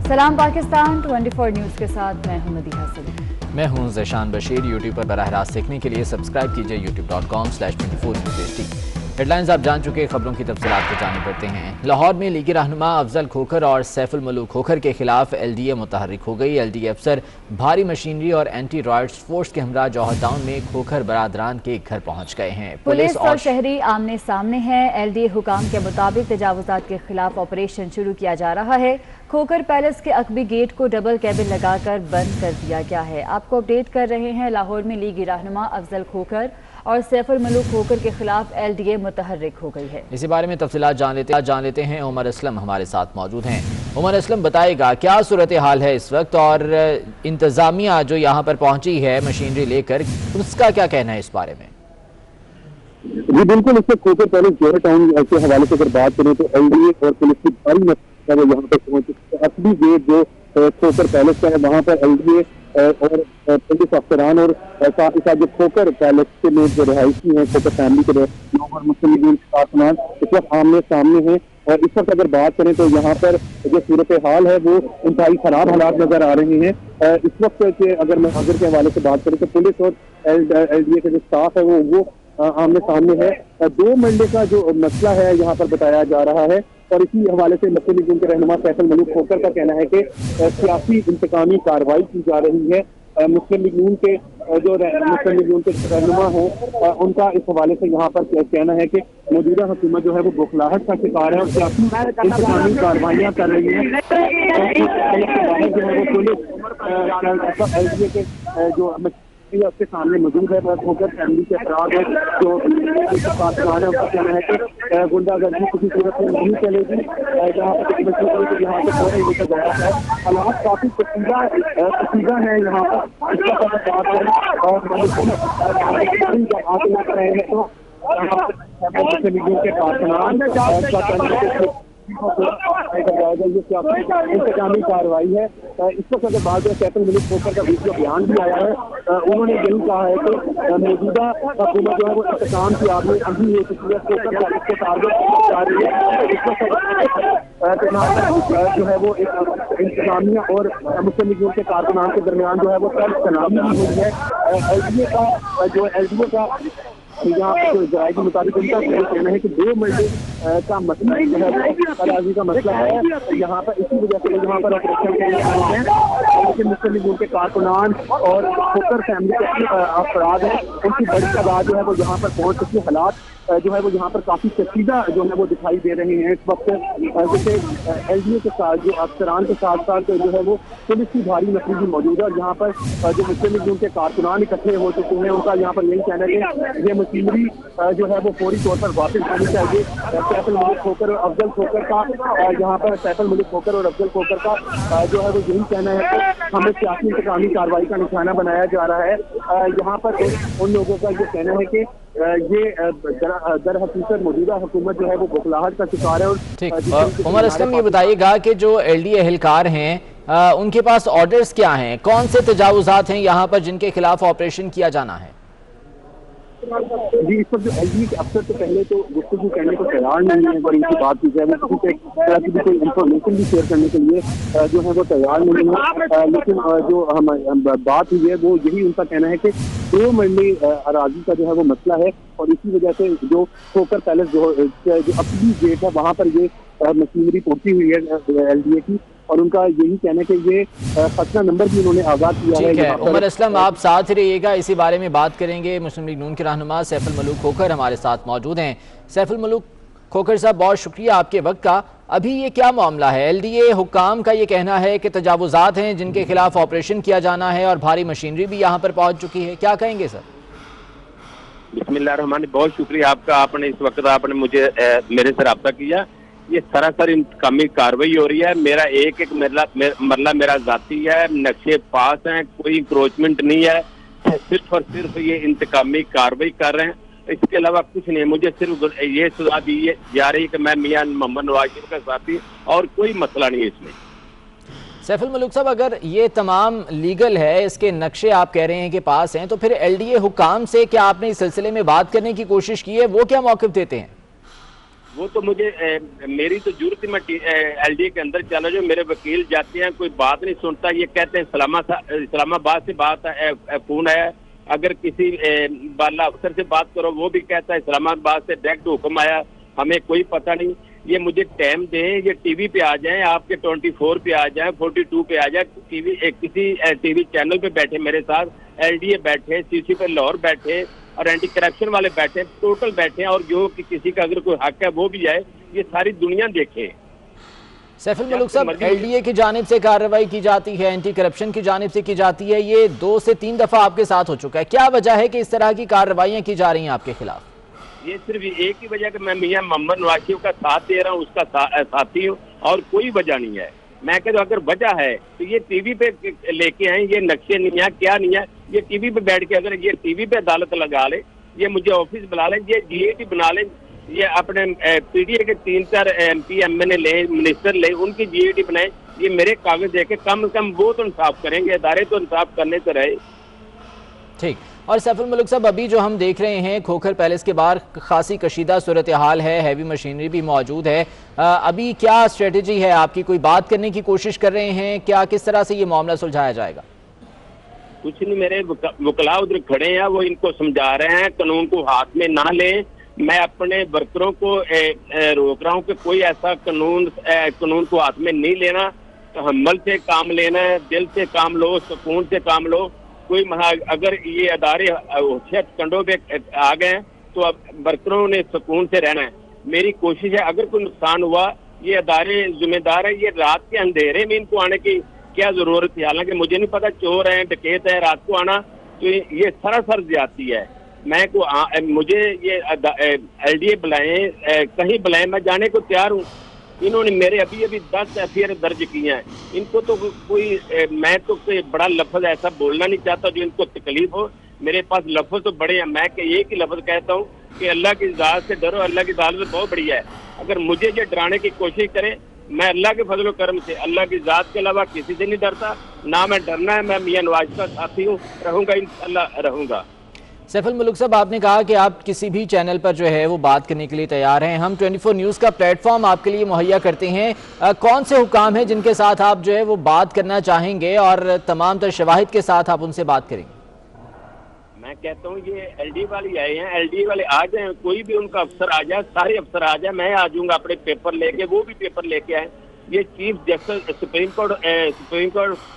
سلام پاکستان 24 نیوز کے ساتھ میں ہوں مدیحہ سلیم۔ میں ہوں ذیشان بشیر۔ یوٹیوب پر براہ راست دیکھنے کے لیے سبسکرائب کیجئے youtube.com/24newsht۔ ہیڈ لائنز آپ جان چکے، خبروں کی تفصیلات کو جاننے پڑتے ہیں۔ لاہور میں لیگی رہنما افضل کھوکھر اور سیف الملوک کھوکھر کے خلاف LDA متحرک ہو گئی۔ LDA افسر بھاری مشینری اور اینٹی رائٹس فورس کے ہمراہ جوہر ٹاؤن میں کھوکھر برادران کے گھر پہنچ گئے ہیں۔ پولیس اور شہری آمنے سامنے ہیں۔ LDA حکام کے مطابق تجاوزات کے خلاف آپریشن شروع کیا جا رہا ہے۔ کھوکھر پیلس کے عقبی گیٹ کو ڈبل کیبن لگا کر بند کر دیا گیا ہے۔ آپ کو اپڈیٹ کر رہے ہیں، لاہور میں لیگی رہنما افضل کھوکھر اور سیف الملوک کھوکھر کے خلاف LDA متحرک ہو گئی ہے۔ اسی بارے میں تفصیلات جان لیتے ہیں۔ عمر اسلم ہمارے ساتھ موجود ہیں۔ عمر اسلم بتائے گا کیا صورتحال ہے اس وقت، اور انتظامیہ جو یہاں پر پہنچی ہے مشینری لے کر، اس کا کیا کہنا ہے اس بارے میں؟ جی بالکل، اس سے کھوکھر پیلس جوہر ٹاؤن کے حوالے سے اگر بات کریں تو LDA اور پولیس کی بھاری وہ یہاں پر پہنچ اصلی گیٹ جو کھوکھر پیلس کا ہے وہاں پر LDA اور پولیس افسران اور ساتھ ہی ساتھ جو کھوکھر پیلس کے میں جو رہائشی ہیں کھوکھر فیملی کے لوگ اور مسلم لیگ کے کارکنان اس وقت آمنے سامنے ہیں۔ اور اس وقت اگر بات کریں تو یہاں پر جو صورتحال ہے وہ انتہائی خراب حالات نظر آ رہے ہیں۔ اس وقت کے اگر میں حاضر کے حوالے سے بات کریں تو پولیس اور LDA کا جو اسٹاف ہے وہ آمنے سامنے ہے۔ 2 منڈے کا جو مسئلہ ہے یہاں پر بتایا جا رہا ہے، اور اسی حوالے سے مسلم لیگ کے رہنما سیف الملوک کھوکھر کا کہنا ہے کہ سیاسی انتقامی کارروائی کی جا رہی ہے۔ مسلم لیگ کے جو مسلم لیگ کے رہنما ہیں ان کا اس حوالے سے یہاں پر کہنا ہے کہ موجودہ حکومت جو ہے وہ بخلاہٹ کا شکار ہے اور سیاسی انتقامی کارروائیاں کر رہی ہیں۔ جو ہے وہ پولیس LDA کے جو اس کے سامنے موجود ہے کھوکھر فیملی کے افراد ہے جو کارکنان ہے، ان کا کہنا ہے کہ غنڈہ گردی کسی صورت میں نہیں چلے گی۔ یہاں پر یہاں سے فوراً لے کر جانا ہے۔ حالات کافی کشیدہ ہیں یہاں پر، اس کا بات کریں اور لگ رہے ہیں تو کے کارکنان انتظامی کارروائی ہے۔ اس وقت اگر بات سیف الملوک کھوکھر کا ویڈیو بیان بھی آیا ہے، انہوں نے یہی کہا ہے کہ موجودہ حکومت جو ہے وہ انتقام کی آگ میں ابھی ایک کو ٹارگیٹ جا رہی ہے۔ اس وقت جو ہے وہ انتظامیہ اور مسلم لیگ کے کارکنان کے درمیان جو ہے وہ تنامی بھی ہوئی ہے۔ LDA کا یہاں پر ذرائع کے مطابق ان کا کہنا ہے کہ 2 منڈے کا مسئلہ جو ہے اراضی کا مسئلہ ہے یہاں پر، اسی وجہ سے یہاں پر آپریشن کے لیے آئے ہیں۔ لیکن مسلم لیگ کے کارکنان اور کھوکھر فیملی کے افراد ہیں، ان کی بڑی تعداد جو ہے وہ یہاں پر پہنچ چکی۔ حالات جو ہے وہ یہاں پر کافی کشیدہ جو ہے وہ دکھائی دے رہے ہیں اس وقت، جیسے LDA کے ساتھ جو افسران کے ساتھ ساتھ جو ہے وہ پولیس کی بھاری نفری بھی موجود ہے، اور یہاں پر جو مسلم لیگ کے کارکنان اکٹھے ہو چکے ہیں، ان کا یہاں پر یہی کہنا ہے کہ یہ مشینری جو ہے وہ فوری طور پر واپس آنی چاہیے۔ سیف الملوک کھوکھر اور افضل کھوکھر کا یہاں پر سیف الملوک کھوکھر اور افضل کھوکھر کا جو ہے وہ یہی کہنا ہے کہ ہمیں سیاسی انتقامی کارروائی کا نشانہ بنایا جا رہا ہے۔ یہاں پر ان لوگوں کا یہ کہنا ہے کہ یہ در حقیقت موجودہ حکومت جو ہے وہ بخلاہٹ کا شکار ہے۔ عمر اسلم یہ بتائیے گا کہ جو LDA اہلکار ہیں ان کے پاس آرڈرز کیا ہیں، کون سے تجاوزات ہیں یہاں پر جن کے خلاف آپریشن کیا جانا ہے؟ جی اس وقت جو LDA کے افسر تو پہلے تو گفتگو کرنے کو تیار نہیں ہے، اور ان کی بات کی جائے وہ کسی طرح کی بھی کوئی انفارمیشن بھی شیئر کرنے کے لیے جو ہے وہ تیار نہیں ہے۔ لیکن جو ہم بات ہوئی ہے وہ یہی ان کا کہنا ہے کہ 2 منڈی اراضی کا جو ہے وہ مسئلہ ہے، اور اسی وجہ سے جو کھوکھر پیلس جو اپنی گیٹ ہے وہاں پر یہ مشینری پہنچی ہوئی ہے LDA کی، اور ان کا یہی کہنا ہے کہ یہ خطرہ نمبر بھی انہوں نے آغاز کیا ہے۔ ٹھیک ہے عمر اسلم، آپ ساتھ رہیے گا، اسی بارے میں بات کریں گے۔ مسلم لیگ نون کے رہنما سیف الملوک کھوکھر ہمارے ساتھ موجود ہیں۔ سیف الملوک کھوکھر صاحب بہت شکریہ آپ کے وقت کا۔ ابھی یہ کیا معاملہ ہے؟ LDA حکام کا یہ کہنا ہے کہ تجاوزات ہیں جن کے خلاف آپریشن کیا جانا ہے، اور بھاری مشینری بھی یہاں پر پہنچ چکی ہے، کیا کہیں گے سر؟ بسم اللہ الرحمن الرحیم، بہت شکریہ آپ کا، آپ نے اس وقت مجھے میرے سے رابطہ کیا۔ یہ سراسر انتقامی کارروائی ہو رہی ہے۔ میرا ایک مرلہ میرا ذاتی ہے، نقشے پاس ہیں، کوئی انکروچمنٹ نہیں ہے، صرف اور صرف یہ انتقامی کارروائی کر رہے ہیں، اس کے علاوہ کچھ نہیں۔ مجھے صرف یہ سزا دی جا رہی ہے کہ میں میاں محمد نواز شریف کا ساتھی، اور کوئی مسئلہ نہیں ہے اس میں۔ سیف الملوک صاحب، اگر یہ تمام لیگل ہے، اس کے نقشے آپ کہہ رہے ہیں کہ پاس ہیں، تو پھر LDA حکام سے کیا آپ نے اس سلسلے میں بات کرنے کی کوشش کی ہے؟ وہ کیا موقف دیتے ہیں؟ वो तो मुझे मेरी तो जरूरत ही, मैं LDA के अंदर चला जो मेरे वकील जाते हैं, कोई बात नहीं सुनता, ये कहते हैं इस्लामाबाद से बात फोन है, अगर किसी बाला अफसर से बात करो वो भी कहता है इस्लामाबाद से डायरेक्ट हुक्म आया, हमें कोई पता नहीं। ये मुझे टाइम दें, ये टीवी पे आ जाएं, आपके 24 पे आ जाएं, 42 पे आ जाए, किसी टीवी चैनल पे बैठे मेरे साथ, LDA बैठे, CC पे लाहौर बैठे और एंटी करप्शन वाले बैठे, टोटल बैठे, और जो कि किसी का अगर कोई हक है वो भी आए, ये सारी दुनिया देखे। सैफुल मलूक साहब, LDA की जानिब से कार्रवाई की जाती है, एंटी करप्शन की जानिब से की जाती है, ये 2 से 3 दफा आपके साथ हो चुका है, क्या वजह है कि इस तरह की कार्रवाइयां की जा रही हैं आपके खिलाफ? ये सिर्फ एक ही वजह कि मैं मियां मोहम्मद नवाज शरीफ का साथ दे रहा हूँ, उसका साथी हूँ, और कोई वजह नहीं है। मैं कहता हूँ अगर वजह है तो ये टीवी पे लेके आए, ये नक्शे नहीं है, क्या नहीं है, ये टीवी पे बैठ के, अगर ये टीवी पे अदालत लगा ले, ये मुझे ऑफिस बुला लें, ये GAT बना लें, ये अपने PDA के 3-4 MP MNA ले, मिनिस्टर ले, उनकी GAT बनाए, ये मेरे कागज देके कम से कम वो तो इंसाफ करेंगे, अदारे तो इंसाफ करने से रहे। ठीक। और सैफुल मलूक साहब, अभी जो हम देख रहे हैं खोखर पैलेस के बाहर खासी कशीदा सूरत हाल है, हैवी मशीनरी भी मौजूद है, अभी क्या स्ट्रेटेजी है आपकी? कोई बात करने की कोशिश कर रहे हैं क्या? किस तरह से ये मामला सुलझाया जाएगा? कुछ नहीं, मेरे वकला उधर खड़े हैं, वो इनको समझा रहे हैं कानून को हाथ में ना लें। मैं अपने वर्करों को रोक रहा हूँ कि कोई ऐसा कानून को हाथ में नहीं लेना, तहम्मुल से काम लेना है, दिल से काम लो, सुकून से काम लो। कोई अगर ये अदारे कंडों पे आ गए तो अब वर्करों ने सुकून से रहना है। मेरी कोशिश है, अगर कोई नुकसान हुआ, ये अदारे जिम्मेदार है, ये रात के अंधेरे में इनको आने की क्या जरूरत है? हालांकि मुझे नहीं पता चोर है, डकैत है, रात को आना तो ये सरासर ज्यादती है। मुझे ये LDA बुलाएं, कहीं बुलाएं, मैं जाने को तैयार हूँ। इन्होंने मेरे अभी 10 FIR दर्ज किए हैं। इनको तो मैं तो कोई बड़ा लफ्ज ऐसा बोलना नहीं चाहता जो इनको तकलीफ हो। मेरे पास लफ्ज तो बड़े हैं, मैं एक ही लफ्ज कहता हूँ कि अल्लाह की ज़ात से डरो, अल्लाह की ज़ात से बहुत बढ़िया है। अगर मुझे ये डराने की कोशिश करें, मैं अल्लाह के फजल करम से, अल्लाह की ज़ात के अलावा किसी से नहीं डरता, ना मैं डरना है। मैं मियां नवाज का साथी हूँ, रहूँगा, इंशाअल्लाह रहूँगा। सैफुल मलूक साहब, आपने कहा कि आप किसी भी चैनल पर जो है वो बात करने के लिए तैयार हैं, हम 24 न्यूज़ का प्लेटफॉर्म आपके लिए मुहैया करते हैं। कौन से हुकाम हैं जिनके साथ आप जो है वो बात करना चाहेंगे और तमाम तर शवाहिद के साथ आप उनसे बात करेंगे? मैं कहता हूँ ये LDA वाले आए हैं, LDA वाले आ जाए, कोई भी उनका अफसर आ जाए, सारे अफसर आ जाए, मैं आ जाऊंगा अपने पेपर लेके, वो भी पेपर लेके आए। ये चीफ जस्टिस सुप्रीम कोर्ट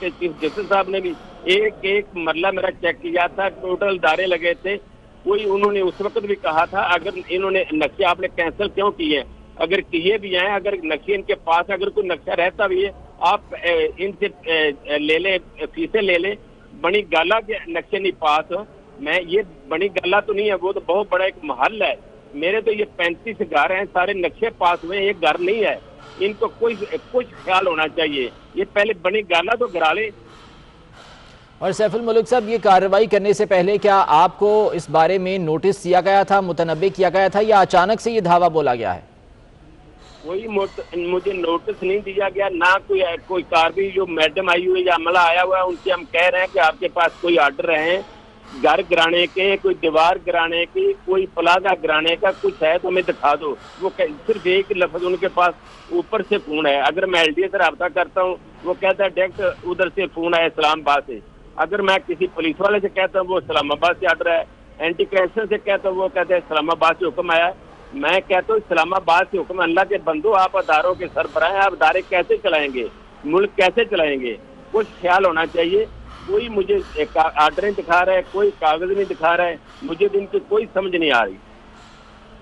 के चीफ जस्टिस साहब ने भी एक मरला मेरा चेक किया था, टोटल दारे लगे थे। कोई उन्होंने उस वक्त भी कहा था अगर इन्होंने नक्शे आपने कैंसिल क्यों किए, अगर किए भी हैं, अगर नक्शे इनके पास अगर कोई नक्शा रहता भी है, आप इनसे ले लें, फीसें ले लें। बनी गाला के नक्शे नहीं पास, मैं ये बनी गाला तो नहीं है, वो तो बहुत बड़ा एक महल है। मेरे तो ये 35 घर हैं, सारे नक्शे पास हुए, एक घर नहीं है। इनको कुछ ख्याल होना चाहिए, ये पहले बनी गाला तो गिरा ले। और सैफुल मलूक साहब, ये कार्रवाई करने से पहले क्या आपको इस बारे में नोटिस दिया गया था, मुतनब्बे किया गया था, या अचानक से ये धावा बोला गया है? कोई मुझे नोटिस नहीं दिया गया, ना कोई कार्रवाई। जो मैडम आई हुई या अमला आया हुआ है, उनसे हम कह रहे हैं कि आपके पास कोई आर्डर है घर गिराने के, कोई दीवार गिराने की, कोई प्लाजा गिराने का, कुछ है तो हमें दिखा दो। वो सिर्फ एक लफ्ज उनके पास ऊपर से फोन है। अगर मैं LDA से रब्ता करता हूँ, वो कहता है डायरेक्ट उधर से फोन है इस्लामाबाद से। अगर मैं किसी पुलिस वाले से कहता हूँ, वो इस्लामाबाद से आर्डर है। एंटी करप्शन से कहता हूँ, वो कहते हैं इस्लामाबाद से हुक्म आया। मैं कहता हूँ इस्लामाबाद से हुक्म, अल्लाह के बंदो, आप अदारों के सरबराह हैं, आप अदारे कैसे चलाएंगे, मुल्क कैसे चलाएंगे? कुछ ख्याल होना चाहिए। कोई मुझे आर्डर नहीं दिखा रहा है, कोई कागज नहीं दिखा रहा है, मुझे तो इनकी कोई समझ नहीं आ रही।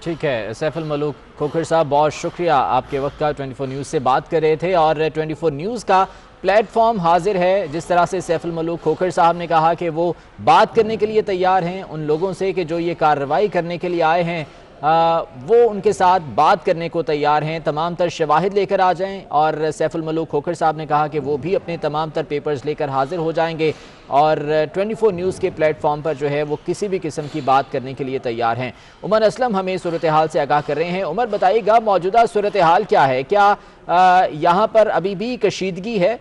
ठीक है सैफुल मलूक खोखर साहब, बहुत शुक्रिया आपके वक्त का। 24 न्यूज़ से बात कर रहे थे और 24 न्यूज़ का प्लेटफॉर्म हाजिर है। जिस तरह से सैफुल मलूक खोखर साहब ने कहा कि वो बात करने के लिए तैयार हैं उन लोगों से कि जो ये कार्रवाई करने के लिए आए हैं, वो उनके साथ बात करने को तैयार हैं, तमाम तर शवाहिद लेकर आ जाएं। और सैफुल मलूक खोखर साहब ने कहा कि वो भी अपने तमाम तर पेपर्स लेकर हाजिर हो जाएंगे और 24 न्यूज़ के प्लेटफॉर्म पर जो है वो किसी भी किस्म की बात करने के लिए तैयार हैं। उमर असलम हमें सूरत हाल से आगाह कर रहे हैं। उमर, बताइएगा मौजूदा सूरत हाल क्या है? क्या यहाँ पर अभी भी कशीदगी है?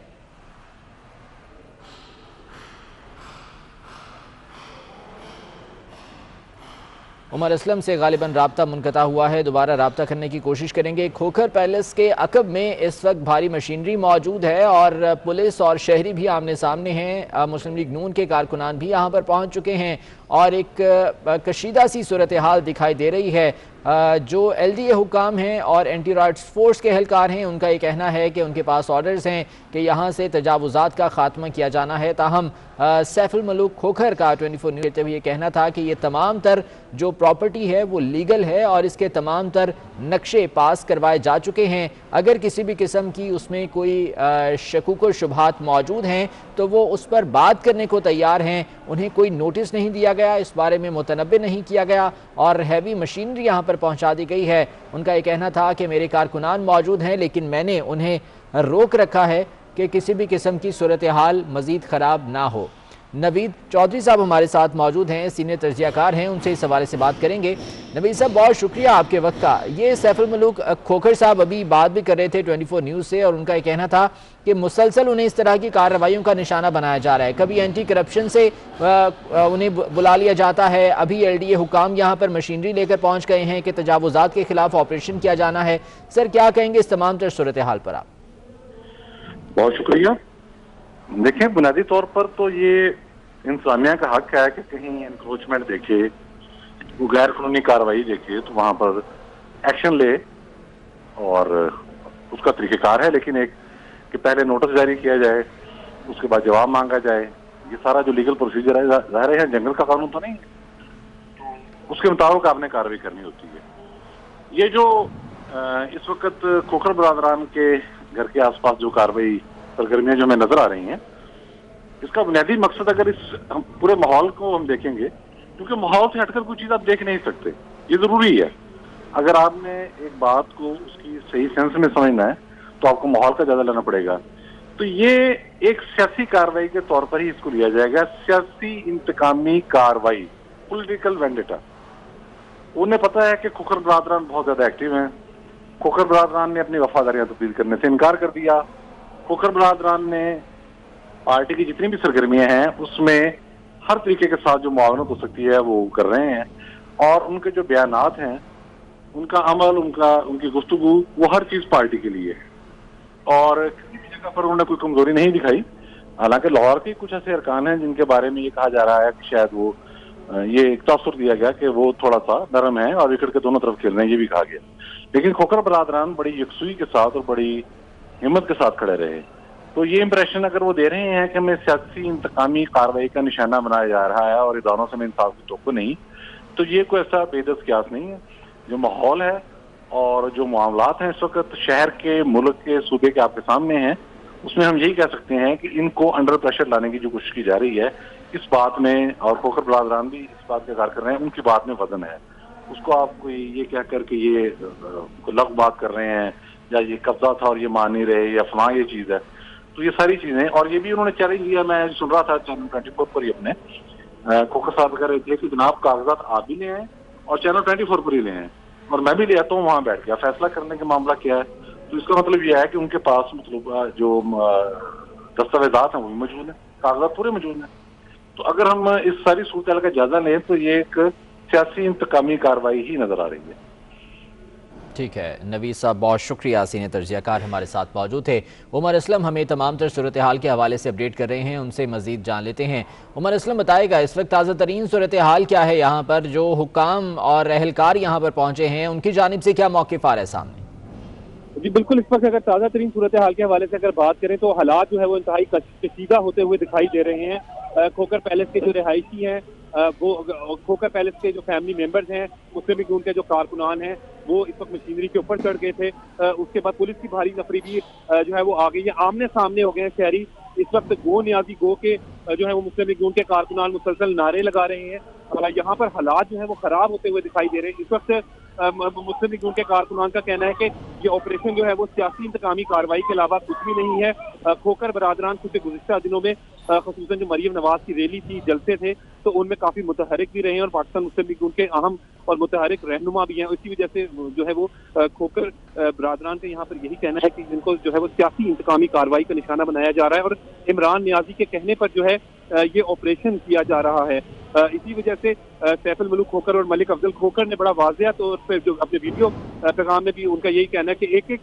उमर असलम से गालिबन राब्ता मुनक़ता हुआ है, दोबारा राब्ता करने की कोशिश करेंगे। खोखर पैलेस के अकब में इस वक्त भारी मशीनरी मौजूद है और पुलिस और शहरी भी आमने सामने हैं। मुस्लिम लीग नून के कारकुनान भी यहाँ पर पहुँच चुके हैं और एक कशीदा सी सूरत हाल दिखाई दे रही है। जो LDA हुकाम हैं और एंटी राइट्स फोर्स के एहलकार हैं, उनका ये कहना है कि उनके पास ऑर्डर्स हैं कि यहाँ से तजावुज़ात का खात्मा किया जाना है। ताहम सैफुल मलूक खोखर का 24 न्यूज़ कहते हुए ये कहना था कि ये तमाम तर जो प्रॉपर्टी है वो लीगल है और इसके तमाम तर नक्शे पास करवाए जा चुके हैं। अगर किसी भी किस्म की उसमें कोई शकूक और शुबहात मौजूद हैं तो वो उस पर बात करने को तैयार हैं। उन्हें कोई नोटिस नहीं दिया गया, इस बारे में मुतनब्बे नहीं किया गया और हैवी मशीनरी यहाँ पर पहुँचा दी गई है। उनका ये कहना था कि मेरे कारकुनान मौजूद हैं लेकिन मैंने उन्हें रोक रखा है कि किसी भी किस्म की सूरत हाल मज़ीद ख़राब ना हो। नवीद चौधरी साहब हमारे साथ मौजूद हैं, सीनियर तजज़ियाकार हैं, उनसे इस हवाले से बात करेंगे। नवीद साहब, बहुत शुक्रिया आपके वक्त का। ये सैफुल मलूक खोखर साहब अभी बात भी कर रहे थे 24 न्यूज़ से और उनका ये कहना था कि मुसलसल उन्हें इस तरह की कार्रवाइयों का निशाना बनाया जा रहा है। कभी एंटी करप्शन से उन्हें बुला लिया जाता है, अभी LDA हुकाम यहाँ पर मशीनरी लेकर पहुँच गए हैं कि तजावुज़ात के खिलाफ ऑपरेशन किया जाना है। सर, क्या कहेंगे इस तमाम तर सूरत हाल पर आप? बहुत शुक्रिया। देखें, बुनियादी तौर पर तो ये इंसानिया का हक है कि कहीं एनक्रोचमेंट देखे, वो गैर कानूनी कार्रवाई देखे तो वहां पर एक्शन ले और उसका तरीक़ेकार है। लेकिन एक कि पहले नोटिस जारी किया जाए, उसके बाद जवाब मांगा जाए, ये सारा जो लीगल प्रोसीजर है, ज़ाहिर है जंगल का कानून तो नहीं है, तो उसके मुताबिक आपने कार्रवाई करनी होती है। ये जो इस वक्त खोखर बरादरान के घर के आसपास जो कार्रवाई सरगर्मियां जो हमें नजर आ रही हैं, इसका बुनियादी मकसद अगर इस पूरे माहौल को हम देखेंगे, क्योंकि माहौल से हटकर कोई चीज आप देख नहीं सकते, ये जरूरी है। अगर आपने एक बात को उसकी सही सेंस में समझना है तो आपको माहौल का जायजा लेना पड़ेगा। तो ये एक सियासी कार्रवाई के तौर पर ही इसको लिया जाएगा, सियासी इंतकामी कार्रवाई, पॉलिटिकल वेंडेटा। उन्हें पता है कि खोखर बरादरान बहुत ज्यादा एक्टिव हैं। खोखर बरादरान ने अपनी वफादारियां तब्दील करने से इनकार कर दिया। खोखर बरादरान ने पार्टी की जितनी भी सरगर्मियां हैं उसमें हर तरीके के साथ जो मुआवनत हो सकती है वो कर रहे हैं और उनके जो बयानात हैं, उनका अमल, उनकी गुफ्तगू, वो हर चीज पार्टी के लिए है और किसी भी जगह पर उन्होंने कोई कमजोरी नहीं दिखाई। हालांकि लाहौर के कुछ ऐसे अरकान हैं जिनके बारे में ये कहा जा रहा है कि शायद वो ये एक तासुर दिया गया कि वो थोड़ा सा नरम है और विकेट के दोनों तरफ खेल रहे हैं, ये भी कहा गया। लेकिन खोखर बरादरान बड़ी यकसुई के साथ और बड़ी हिम्मत के साथ खड़े रहे। तो ये इंप्रेशन अगर वो दे रहे हैं कि हमें सियासी इंतकामी कार्रवाई का निशाना बनाया जा रहा है और इदारों से हमें इंसाफ की तवक्को नहीं, तो ये कोई ऐसा बेदस क्यास नहीं है। जो माहौल है और जो मामलात हैं इस वक्त शहर के, मुल्क के, सूबे के आपके सामने हैं, उसमें हम यही कह सकते हैं कि इनको अंडर प्रेशर लाने की जो कोशिश की जा रही है, इस बात में, और खोखर बरादरान भी इस बात का इकरार कर रहे हैं, उनकी बात में वजन है। उसको आप कोई ये कह कर के ये लग बात कर रहे हैं या ये कब्जा था और ये मान नहीं रहे या फलां ये चीज है, तो ये सारी चीजें। और ये भी उन्होंने चैलेंज लिया, मैं सुन रहा था चैनल 24 पर ही अपने खोखर साहब कह रहे थे कि जनाब कागजात आप भी ले आए और चैनल 24 पर ही ले आए और मैं भी ले आता हूँ, वहां बैठ गया, फैसला करने का मामला क्या है। तो इसका मतलब यह है कि उनके पास मतलब जो दस्तावेजात हैं वो भी मौजूद है, कागजात पूरे मौजूद हैं। तो अगर हम इस सारी सूरत का जायजा लें तो ये एक सियासी इंतकामी कार्रवाई ही नजर आ रही है। ठीक है नवीद साहब, बहुत शुक्रिया। सीनियर तजज़ियाकार हमारे साथ मौजूद थे। उमर असलम हमें तमाम तर सूरत हाल के हवाले से अपडेट कर रहे हैं, उनसे मजीद जान लेते हैं। उमर असलम बताएगा इस वक्त ताज़ा तरीन सूरत हाल क्या है, यहाँ पर जो हुकाम और अहलकार यहाँ पर पहुँचे हैं उनकी जानिब से क्या मौक़िफ़ आ रहा है सामने? जी बिल्कुल, इस वक्त अगर ताज़ा तरीन सूरत हाल के हवाले से अगर बात करें तो हालात जो है वो इंतहाई कशीदा होते हुए दिखाई दे रहे हैं। खोखर पैलेस के जो रिहायशी हैं, वो खोखर पैलेस के जो फैमिली मेंबर्स हैं, मुस्लिम लीग के जो कारकुनान हैं, वो इस वक्त मशीनरी के ऊपर चढ़ गए थे। उसके बाद पुलिस की भारी नफरी भी जो है वो आ गई है, आमने सामने हो गए हैं शहरी। इस वक्त गो न्याजी गो के जो है वो मुस्लिम लीग के कारकुनान मुसलसल नारे लगा रहे हैं। यहाँ पर हालात जो है वो खराब होते हुए दिखाई दे रहे हैं। इस वक्त मुस्लिम लीग के कारकुनान का कहना है कि ये ऑपरेशन जो है वो सियासी इंतकामी कार्रवाई के अलावा कुछ भी नहीं है। खोखर बरादरान क्योंकि गुज़िश्ता दिनों में ख़ुसूसन जो मरियम नवाज की रैली थी, जलसे थे, तो उनमें काफ़ी मुतहरिक भी रहे हैं और पाकिस्तान मुस्लिम लीग के अहम और मुतहरिक रहनुमा भी हैं। इसी वजह से जो है वो खोखर बरादरान का यहाँ पर यही कहना है कि इनको जो है वो सियासी इंतकामी कार्रवाई का निशाना बनाया जा रहा है और इमरान नियाजी के कहने पर जो है ये ऑपरेशन किया जा रहा है। इसी वजह से सैफ अल मलूक खोखर और मलिक अफजल खोखर ने बड़ा वाज़ेह तौर पर जो अपने वीडियो पैगाम में भी उनका यही कहना है कि एक एक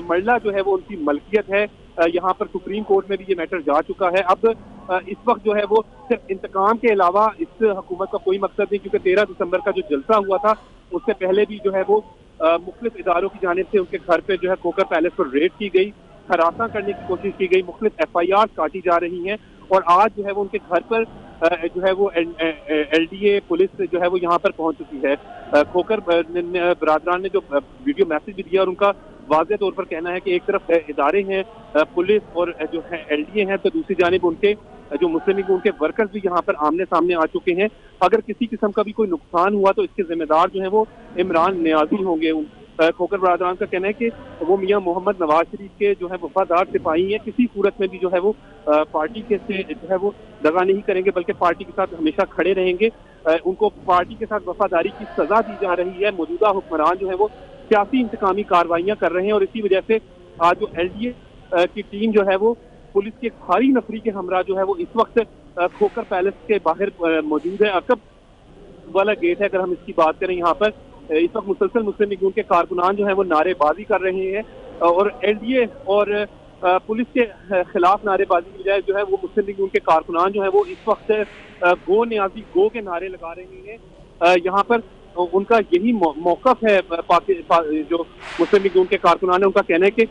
मरला जो है वो उनकी मलकियत है। यहाँ पर सुप्रीम कोर्ट में भी ये मैटर जा चुका है। अब इस वक्त जो है वो सिर्फ इंतकाम के अलावा इस हुकूमत का कोई मकसद नहीं, क्योंकि 13 दिसंबर का जो जलसा हुआ था उससे पहले भी जो है वो मुख्तलिफ इदारों की जानिब से उनके घर पे जो है खोखर पैलेस पर रेड की गई, हरासा करने की कोशिश की गई, मुख्तलिफ FIR काटी जा रही हैं और आज जो है वो उनके घर पर जो है वो LDA पुलिस जो है वो यहाँ पर पहुंच चुकी है। खोखर बरादरान ने जो वीडियो मैसेज भी दिया और उनका वाज़ेह तौर पर कहना है कि एक तरफ इदारे हैं पुलिस और जो है LDA हैं, तो दूसरी जानिब उनके जो मुस्लिम लीग उनके वर्कर्स भी यहाँ पर आमने सामने आ चुके हैं। अगर किसी किस्म का भी कोई नुकसान हुआ तो इसके जिम्मेदार जो है वो इमरान नियाजी होंगे। खोखर बरादरान का कहना है कि वो मियां मोहम्मद नवाज शरीफ के जो है वफादार सिपाही हैं, किसी सूरत में भी जो है वो पार्टी के से जो है वो दगा नहीं करेंगे, बल्कि पार्टी के साथ हमेशा खड़े रहेंगे। उनको पार्टी के साथ वफादारी की सजा दी जा रही है। मौजूदा हुक्मरान जो है वो सियासी इंतकामी कार्रवाइयाँ कर रहे हैं और इसी वजह से आज जो LDA की टीम जो है वो पुलिस के भारी नफरी के हमरा जो है वो इस वक्त खोखर पैलेस के बाहर मौजूद है। अकब वाला गेट है, अगर हम इसकी बात करें, यहाँ पर इस वक्त मुसलसल मुस्लिम लीग के कारकुनान जो है वो नारेबाजी कर रहे हैं और LDA और पुलिस के खिलाफ नारेबाजी की बजाय जो है वो मुस्लिम लीग के कारकुनान जो है वो इस वक्त गो नियाजी गो के नारे लगा रहे हैं। यहाँ पर उनका यही मौकफ है। जो मुस्लिम लीग के कारकुनान है उनका कहना है कि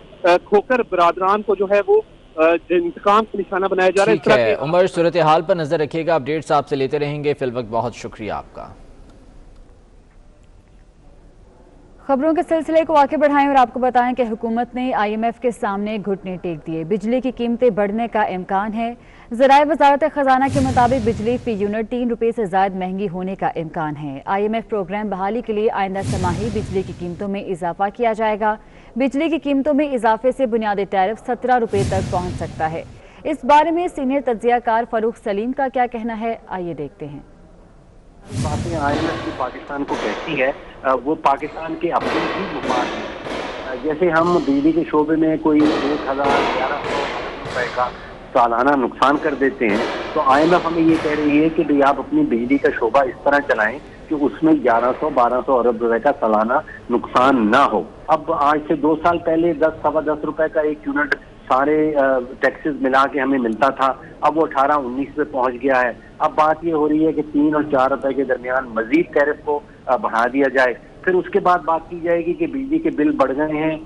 खोखर बरादरान को जो है वो इंतकाम का निशाना बनाया जा रहा है। उमर, सूरत हाल पर नजर रखिएगा, अपडेट्स आपसे लेते रहेंगे। फिल वक्त बहुत शुक्रिया आपका। खबरों के सिलसिले को आगे बढ़ाएं और आपको बताएं कि हुकूमत ने IMF के सामने घुटने टेक दिए। बिजली की कीमतें बढ़ने का इम्कान है। ज़राए वजारत खजाना के मुताबिक बिजली फी यूनिट 3 रुपये से ज़ायद महंगी होने का इम्कान है। IMF प्रोग्राम बहाली के लिए आइंदा समाही बिजली की कीमतों में इजाफा किया जाएगा। बिजली की कीमतों में इजाफे से बुनियादी टैरिफ 17 रुपये तक पहुँच सकता है। इस बारे में सीनियर तज्जियाकार फरूख सलीम का क्या कहना है, आइए देखते हैं। बातें IMF की पाकिस्तान को कहती है वो पाकिस्तान के अपने ही मुफाद हैं। जैसे हम बिजली के शोबे में कोई 1,1100 रुपए का सालाना नुकसान कर देते हैं, तो IMF हमें ये कह रही है कि भाई आप अपनी बिजली का शोबा इस तरह चलाएं कि उसमें 1100-1200 अरब रुपए का सालाना नुकसान ना हो। अब आज से 2 साल पहले 10-10 रुपए का एक यूनिट सारे टैक्सेस मिला के हमें मिलता था, अब वो 18-19 पे पहुंच गया है। अब बात ये हो रही है कि 3 और 4 रुपए के दरमियान मजीद टैरिफ को बढ़ा दिया जाए। फिर उसके बाद बात की जाएगी कि बिजली के बिल बढ़ गए हैं,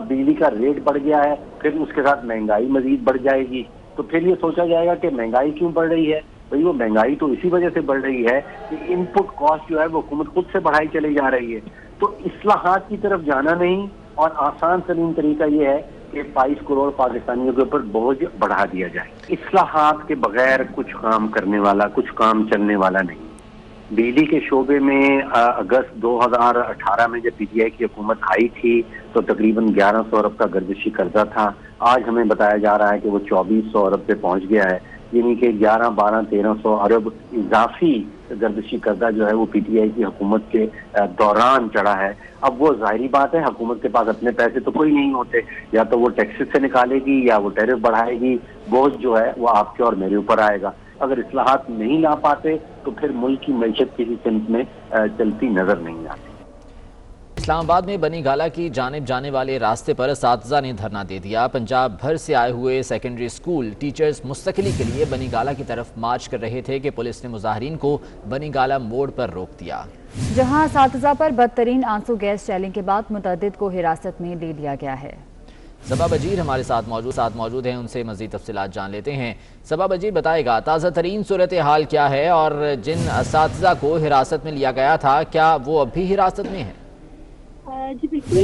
बिजली का रेट बढ़ गया है, फिर उसके साथ महंगाई मजीद बढ़ जाएगी। तो फिर ये सोचा जाएगा कि महंगाई क्यों बढ़ रही है। भाई वो महंगाई तो इसी वजह से बढ़ रही है कि इनपुट कॉस्ट जो है वो हुकूमत खुद से बढ़ाई चली जा रही है। तो इस्लाहात की तरफ जाना नहीं और आसान तरीन तरीका ये है कि 22 करोड़ पाकिस्तानियों के ऊपर बोझ बढ़ा दिया जाए। इस्लाहात के बगैर कुछ काम करने वाला, कुछ काम चलने वाला नहीं। बिजली के शोबे में अगस्त 2018 में जब PTI की हुकूमत आई थी तो तकरीबन 1100 अरब का गर्दिशी कर्जा था। आज हमें बताया जा रहा है कि वो 2400 अरब पे पहुंच गया है, यानी कि 11-12-1300 अरब इजाफी गर्दिशी कर्जा जो है वो PTI की हुकूमत के दौरान चढ़ा है। अब वो जाहिर बात है हुकूमत के पास अपने पैसे तो कोई नहीं होते, या तो वो टैक्सेस से निकालेगी या वो टैरिफ बढ़ाएगी। बोझ जो है वो आपके और मेरे ऊपर आएगा। अगर इस्लाहात नहीं ला पाते तो फिर मुल्क की मैशत किसी सिमत में चलती नजर नहीं आती। इस्लामाबाद में बनी गाला की जानिब जाने वाले रास्ते पर असातिज़ा ने धरना दे दिया। पंजाब भर से आए हुए सेकेंडरी स्कूल टीचर्स मुस्तकिली के लिए बनी गाला की तरफ मार्च कर रहे थे कि पुलिस ने मुजाहिरीन को बनी गाला मोड़ पर रोक दिया, जहां असातिज़ा पर बदतरीन आंसू गैस शैलिंग के बाद मुतअद्दिद को हिरासत में ले लिया गया है। सबा बजीर हमारे साथ मौजूद हैं, उनसे मज़ीद तफसीलात जान लेते हैं। सबा बजीर बताएगा ताज़ा तरीन सूरत हाल क्या है और जिन असातिज़ा को हिरासत में लिया गया था क्या वो अब भी हिरासत में है? जी बिल्कुल,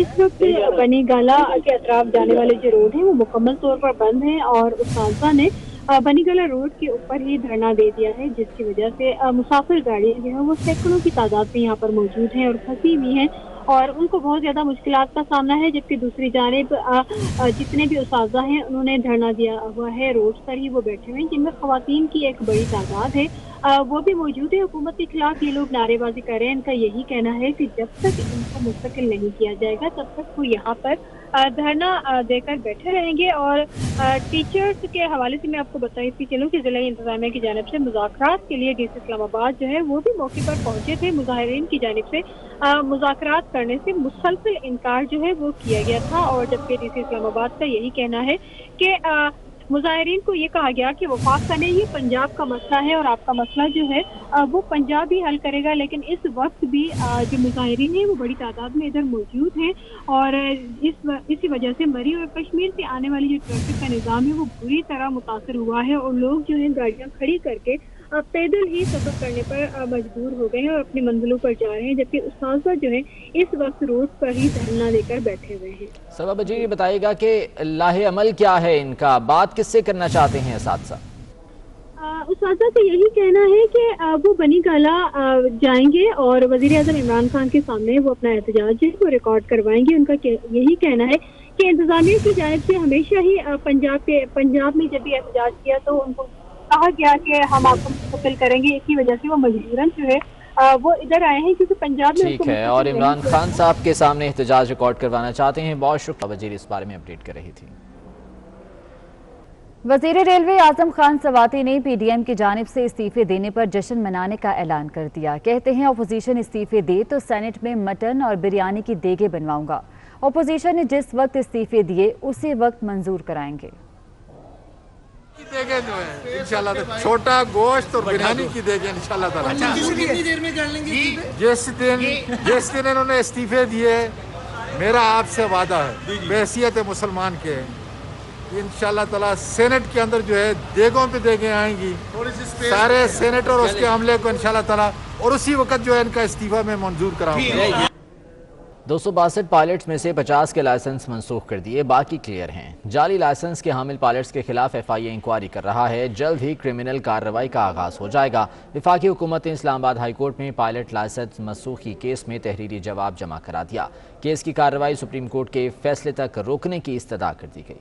इस वक्त बनी गाला के अतराफ जाने वाले जो रोड है वो मुकम्मल तौर पर बंद है और उस्तादा ने बनी गाला रोड के ऊपर ही धरना दे दिया है, जिसकी वजह से मुसाफिर गाड़ियाँ जो है वो सैकड़ों की तादाद में यहाँ पर मौजूद हैं और फंसी हुई हैं और उनको बहुत ज़्यादा मुश्किलात का सामना है। जबकि दूसरी जानिब जितने भी उस्तादा हैं उन्होंने धरना दिया हुआ है, रोड पर ही वो बैठे हुए हैं, जिनमें ख़वातीन की एक बड़ी तादाद है। वो भी मौजूद है। हुकूमत के खिलाफ ये लोग नारेबाजी कर रहे हैं। इनका यही कहना है कि जब तक इनको मुस्तकिल नहीं किया जाएगा तब तक वो यहाँ पर धरना देकर बैठे रहेंगे। और टीचर्स के हवाले से मैं आपको बताती चलूँ कि जिला इंतजामिया की जानिब से मुज़ाकरात के लिए डीसी इस्लामाबाद जो है वो भी मौके पर पहुंचे थे। मुजाहिरीन की जानिब से मुज़ाकरात करने से मुसलसल इनकार जो है वो किया गया था। और जबकि डीसी इस्लामाबाद का यही कहना है कि मुजाहिरीन को ये कहा गया कि वफाक का नहीं, ये पंजाब का मसला है और आपका मसला जो है वो पंजाब ही हल करेगा। लेकिन इस वक्त भी जो मुजाहिरीन हैं वो बड़ी तादाद में इधर मौजूद हैं और इसी वजह से मरी और कश्मीर से आने वाली जो ट्रैफिक का निज़ाम है वो बुरी तरह मुतासर हुआ है और लोग जो है गाड़ियाँ खड़ी करके पैदल ही सफर करने पर मजबूर हो गए हैं और अपनी मंजिलों पर जा रहे हैं। जबकि उस्ताद जो है इस वक्त रोड पर ही धरना देकर बैठे हुए हैं। सबा बजी ये बताइएगा कि लाहे अमल क्या है इनका, बात किससे करना चाहते हैं असातिज़ा? उस्ताद का यही कहना है कि वो बनी गाला जाएंगे और वजीर आज़म इमरान खान के सामने वो अपना एहतजाज है वो रिकॉर्ड करवाएंगे। उनका यही कहना है कि इंतजामिया की जानिब से हमेशा ही पंजाब में जब भी एहतजाज किया तो उनको कहा गया कि हम आपको मुस्तकिल करेंगे। इसी वजह से वो मजबूरन जो है वो इधर आए हैं क्योंकि पंजाब में ठीक है। और इमरान खान साहब के सामने एहतजाज रिकॉर्ड करवाना चाहते हैं। बहुत शुक्रिया, वजीर इस बारे में अपडेट कर रही थी। वजीर रेलवे आजम खान सवाती ने पीडीएम की जानिब से इस्तीफे देने पर जश्न मनाने का ऐलान कर दिया। कहते हैं अपोजिशन इस्तीफे दे तो सेनेट में मटन और बिरयानी की देगे बनवाऊंगा। अपोजिशन ने जिस वक्त इस्तीफे दिए उसी वक्त मंजूर कराएंगे। देंगे जो है इंशाल्लाह, तो छोटा गोश्त और बिरयानी की देंगे इंशाल्लाह ताला। कितनी देर में कर लेंगे? जिस दिन इन्होंने इस्तीफे दिए, मेरा आपसे वादा है बहैसियत मुसलमान के इंशाल्लाह ताला सेनेट के अंदर जो है देगों पे देगे आएंगी सारे सेनेट और उसके अमले को इंशाल्लाह ताला, और उसी वक्त जो है इनका इस्तीफा में मंजूर कराऊंगा। 262 पायलट्स में से 50 के लाइसेंस मनसूख कर दिए, बाकी क्लियर हैं। जाली लाइसेंस के हामिल पायलट्स के खिलाफ FIA इंक्वायरी कर रहा है। जल्द ही क्रिमिनल कार्रवाई का आगाज हो जाएगा। वफाकी हुकूमत ने इस्लामाबाद हाई कोर्ट में पायलट लाइसेंस मनसूखी केस में तहरीरी जवाब जमा करा दिया। केस की कार्रवाई सुप्रीम कोर्ट के फैसले तक रोकने की इस्तदा कर दी गई।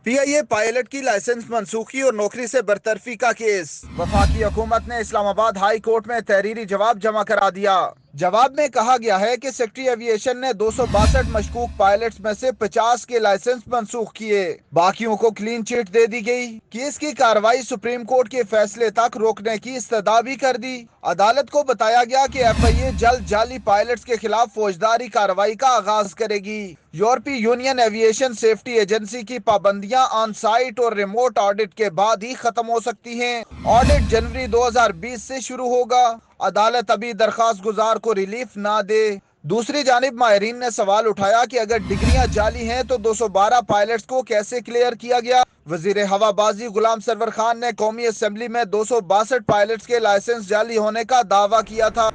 PIA पायलट की लाइसेंस मनसूखी और नौकरी से बरतरफी का केस। वफाकी हुकूमत ने इस्लामाबाद हाई कोर्ट में तहरीरी जवाब जमा करा दिया। जवाब में कहा गया है कि सेक्रेटरी एविएशन ने 262 मशकूक पायलट्स में से 50 के लाइसेंस मनसूख किए, बाकियों को क्लीन चिट दे दी गई। केस की कार्रवाई सुप्रीम कोर्ट के फैसले तक रोकने की इस्तदा भी कर दी। अदालत को बताया गया कि FIA जल्द जाली पायलट्स के खिलाफ फौजदारी कार्रवाई का आगाज करेगी। यूरोपीय यूनियन एविएशन सेफ्टी एजेंसी की पाबंदियां ऑन साइट और रिमोट ऑडिट के बाद ही खत्म हो सकती हैं। ऑडिट जनवरी 2020 से शुरू होगा। अदालत अभी दरखास्त गुजार को रिलीफ ना दे। दूसरी जानिब माहिरीन ने सवाल उठाया कि अगर डिग्रियां जाली हैं तो 212 पायलट्स को कैसे क्लियर किया गया। वजीर हवाबाजी गुलाम सरवर खान ने कौमी असेंबली में 262 पायलट्स के लाइसेंस जाली होने का दावा किया था।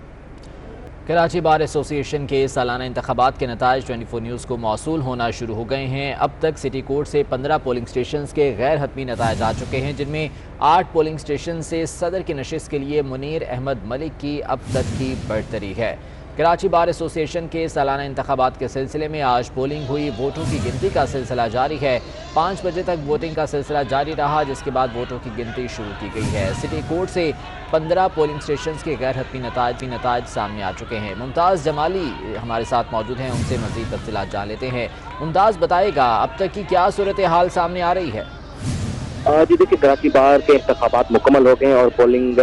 कराची बार एसोसिएशन के सालाना इंतखाबात के नताइज 24 न्यूज़ को मौसूल होना शुरू हो गए हैं। अब तक सिटी कोर्ट से 15 पोलिंग स्टेशन के गैर हतमी नताइज आ चुके हैं, जिनमें 8 पोलिंग स्टेशन से सदर की नशिस्त के लिए मुनीर अहमद मलिक की अब तक की बढ़तरी है। कराची बार एसोसिएशन के सालाना इंतखाबात के सिलसिले में आज पोलिंग हुई। वोटों की गिनती का सिलसिला जारी है। 5 बजे तक वोटिंग का सिलसिला जारी रहा, जिसके बाद वोटों की गिनती शुरू की गई है। सिटी कोर्ट से 15 पोलिंग स्टेशन के गैर हतमी नताइज सामने आ चुके हैं। मुमताज़ जमाली हमारे साथ मौजूद हैं, उनसे मज़ीद तफसीलात जान लेते हैं। मुमताज़, बताएगा अब तक की क्या सूरत हाल सामने आ रही है? जी देखिए, कराची बार के इंतखाबात मुकम्मल हो गए हैं और पोलिंग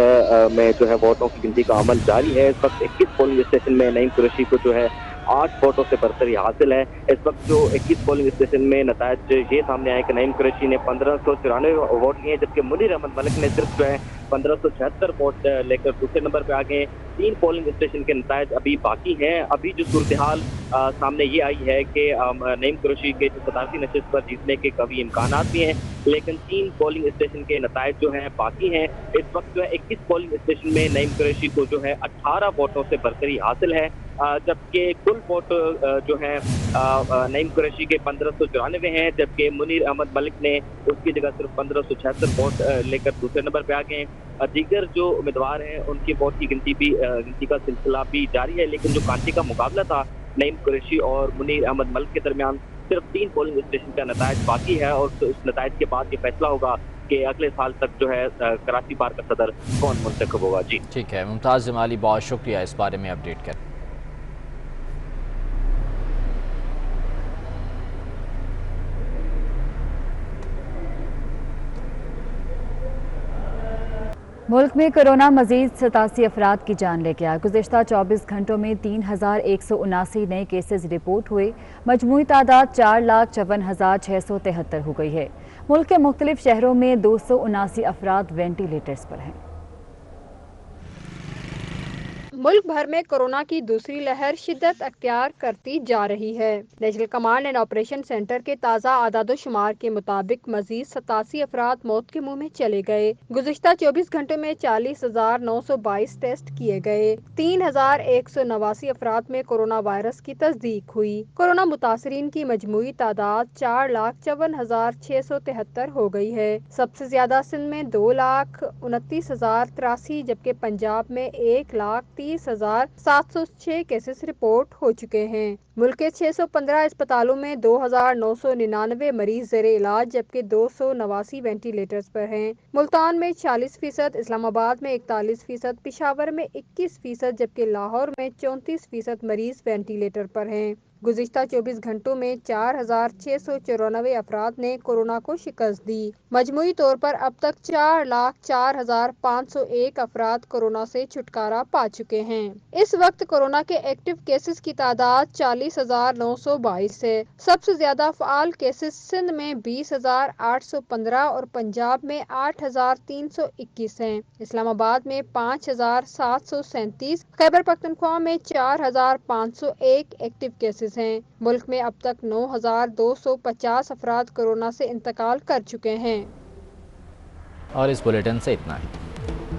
में जो है वोटों की गिनती का अमल जारी है। इस वक्त 21 पोलिंग स्टेशन में नईम कुरैशी को जो है 8 वोटों से बरतरी हासिल है। इस वक्त जो 21 पोलिंग स्टेशन में नताइज ये सामने आए कि नईम कुरैशी ने 1594 वोट लिए, जबकि मुनीर अहमद मलिक ने सिर्फ जो है 1576 वोट लेकर दूसरे नंबर पर आ गए। 3 पोलिंग स्टेशन के नताइज अभी बाकी हैं। अभी जो सूरत हाल सामने ये आई है कि नईम कुरैशी के सदारती नशिस्त पर जीतने के कभी इम्कान भी हैं, लेकिन 3 पोलिंग स्टेशन के नताइज जो हैं बाकी हैं। इस वक्त जो है 21 पोलिंग स्टेशन में नईम कुरैशी को जो है 18 वोटों से बरतरी हासिल है, जबकि कुल वोट जो है नईम कुरैशी के 1594 हैं, जबकि मुनीर अहमद मलिक ने उसकी जगह सिर्फ 1576 वोट लेकर दूसरे नंबर पर आ गए। दीगर जो उम्मीदवार हैं उनकी वोट की गिनती का सिलसिला भी जारी है, लेकिन जो कांटे का मुकाबला था नईम कुरैशी और मुनीर अहमद मलिक के दरमियान, सिर्फ 3 पोलिंग स्टेशन का नताइज बाकी है और उस नताइज के बाद ये फैसला होगा کہ اگلے سال تک جو ہے کراچی بار کا صدر کون منتخب ہوگا۔ جی ٹھیک ہے، ممتاز جمالی، بہت شکریہ اس بارے میں اپڈیٹ کر۔ ملک میں کورونا مزید 87 افراد کی جان لے گیا۔ گزشتہ 24 گھنٹوں میں 3179 نئے کیسز رپورٹ ہوئے۔ مجموعی تعداد 4,54,673 ہو گئی ہے۔ ملک کے مختلف شہروں میں 279 افراد وینٹی لیٹرز پر ہیں۔ ملک بھر میں کورونا کی دوسری لہر شدت اختیار کرتی جا رہی ہے۔ National command and operation centre کے تازہ اعداد و شمار کے مطابق مزید 87 افراد موت کے منہ میں چلے گئے۔ گزشتہ 24 گھنٹوں میں 40,922 ٹیسٹ کیے گئے۔ 3,189 افراد میں کورونا وائرس کی تصدیق ہوئی۔ کورونا متاثرین کی مجموعی تعداد 4,54,673 ہو گئی ہے۔ سب سے زیادہ سندھ میں 2,29,083 جبکہ پنجاب میں 1,30,706 کیسز رپورٹ ہو چکے ہیں۔ ملک کے 615 اسپتالوں میں 2,999 مریض زیر علاج جبکہ 289 وینٹی لیٹرز پر ہیں۔ ملتان میں 46%، اسلام آباد میں 41%، پشاور میں 21% جبکہ لاہور میں 34% مریض وینٹی لیٹر پر ہیں۔ گزشتہ 24 گھنٹوں میں 4,694 افراد نے کورونا کو شکست دی۔ مجموعی طور پر اب تک 4,04,501 افراد کورونا سے چھٹکارا پا چکے ہیں۔ اس وقت کورونا کے ایکٹیو کیسز کی تعداد 40,922 ہے۔ سب سے زیادہ فعال کیسز سندھ میں 20,815 اور پنجاب میں 8,321 ہیں۔ اسلام آباد میں 5,737، خیبر پختونخوا میں 4,501 ایکٹیو کیسز ہیں۔ ملک میں اب تک 9,250 افراد کورونا سے انتقال کر چکے ہیں۔ اور اس بلیٹن سے اتنا ہی۔